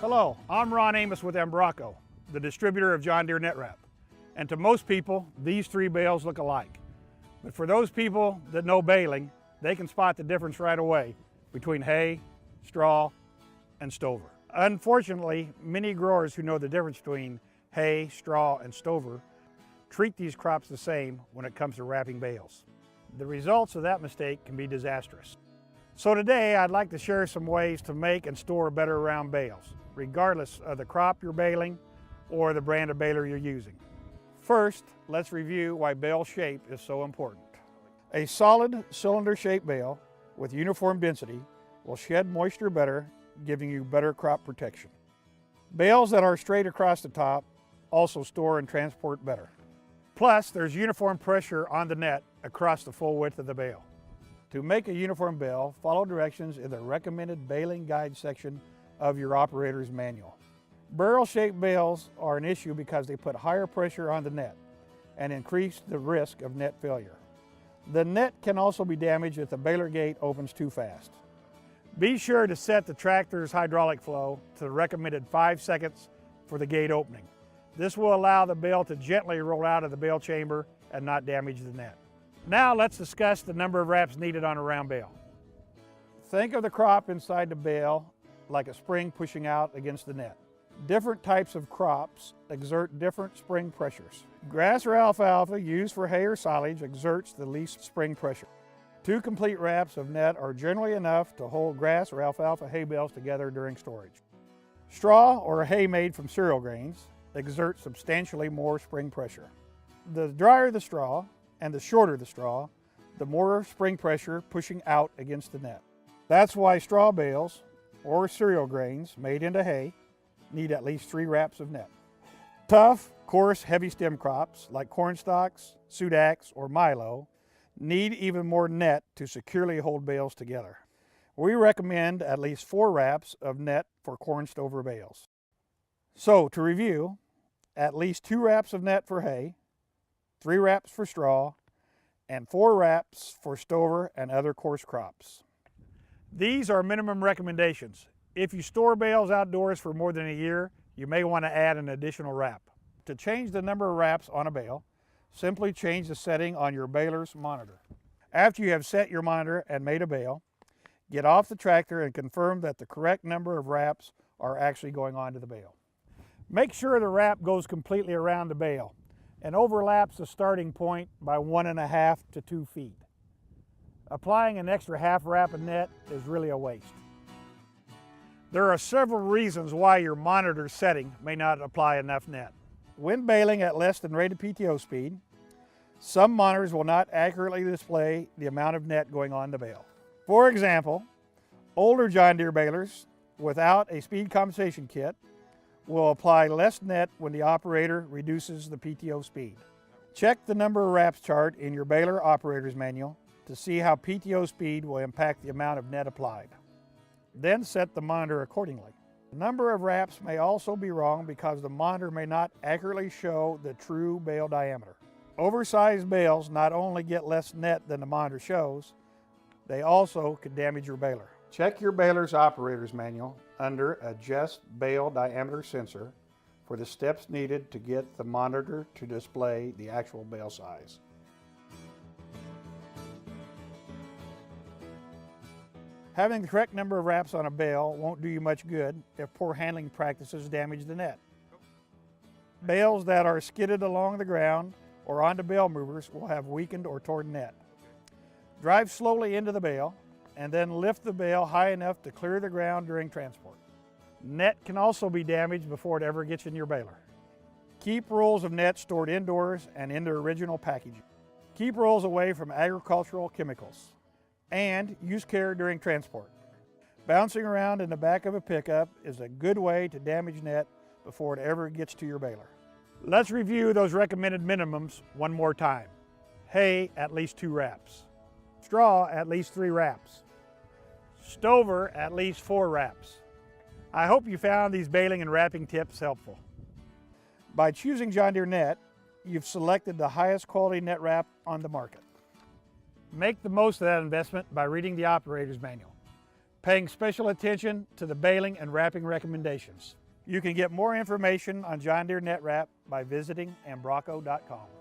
Hello, I'm Ron Amos with Embraco, the distributor of John Deere net wrap. And to most people, these three bales look alike. But for those people that know baling, they can spot the difference right away between hay, straw, and stover. Unfortunately, many growers who know the difference between hay, straw, and stover treat these crops the same when it comes to wrapping bales. The results of that mistake can be disastrous. So today I'd like to share some ways to make and store better round bales, regardless of the crop you're baling or the brand of baler you're using. First, let's review why bale shape is so important. A solid cylinder-shaped bale with uniform density will shed moisture better, giving you better crop protection. Bales that are straight across the top also store and transport better. Plus, there's uniform pressure on the net across the full width of the bale. To make a uniform bale, follow directions in the recommended baling guide section of your operator's manual. Barrel-shaped bales are an issue because they put higher pressure on the net and increase the risk of net failure. The net can also be damaged if the baler gate opens too fast. Be sure to set the tractor's hydraulic flow to the recommended 5 seconds for the gate opening. This will allow the bale to gently roll out of the bale chamber and not damage the net. Now let's discuss the number of wraps needed on a round bale. Think of the crop inside the bale like a spring pushing out against the net. Different types of crops exert different spring pressures. Grass or alfalfa used for hay or silage exerts the least spring pressure. 2 complete wraps of net are generally enough to hold grass or alfalfa hay bales together during storage. Straw or hay made from cereal grains exert substantially more spring pressure. The drier the straw and the shorter the straw, the more spring pressure pushing out against the net. That's why straw bales or cereal grains made into hay need at least 3 wraps of net. Tough, coarse, heavy stem crops like corn stalks, sudacs, or milo need even more net to securely hold bales together. We recommend at least 4 wraps of net for corn stover bales. So to review, at least 2 wraps of net for hay, 3 wraps for straw, and 4 wraps for stover and other coarse crops. These are minimum recommendations. If you store bales outdoors for more than a year, you may want to add an additional wrap. To change the number of wraps on a bale, simply change the setting on your baler's monitor. After you have set your monitor and made a bale, get off the tractor and confirm that the correct number of wraps are actually going onto the bale. Make sure the wrap goes completely around the bale and overlaps the starting point by 1.5 to 2 feet. Applying an extra half wrap of net is really a waste. There are several reasons why your monitor setting may not apply enough net. When baling at less than rated PTO speed, some monitors will not accurately display the amount of net going on the bale. For example, older John Deere balers without a speed compensation kit will apply less net when the operator reduces the PTO speed. Check the number of wraps chart in your baler operator's manual to see how PTO speed will impact the amount of net applied. Then set the monitor accordingly. The number of wraps may also be wrong because the monitor may not accurately show the true bale diameter. Oversized bales not only get less net than the monitor shows, they also could damage your baler. Check your baler's operator's manual under Adjust Bale Diameter Sensor for the steps needed to get the monitor to display the actual bale size. Having the correct number of wraps on a bale won't do you much good if poor handling practices damage the net. Bales that are skidded along the ground or onto bale movers will have weakened or torn net. Drive slowly into the bale and then lift the bale high enough to clear the ground during transport. Net can also be damaged before it ever gets in your baler. Keep rolls of net stored indoors and in their original packaging. Keep rolls away from agricultural chemicals. And use care during transport. Bouncing around in the back of a pickup is a good way to damage net before it ever gets to your baler. Let's review those recommended minimums one more time. Hay, at least 2 wraps. Straw, at least 3 wraps. Stover, at least 4 wraps. I hope you found these baling and wrapping tips helpful. By choosing John Deere net, you've selected the highest quality net wrap on the market. Make the most of that investment by reading the operator's manual. paying special attention to the baling and wrapping recommendations. You can get more information on John Deere Net Wrap by visiting ambraco.com.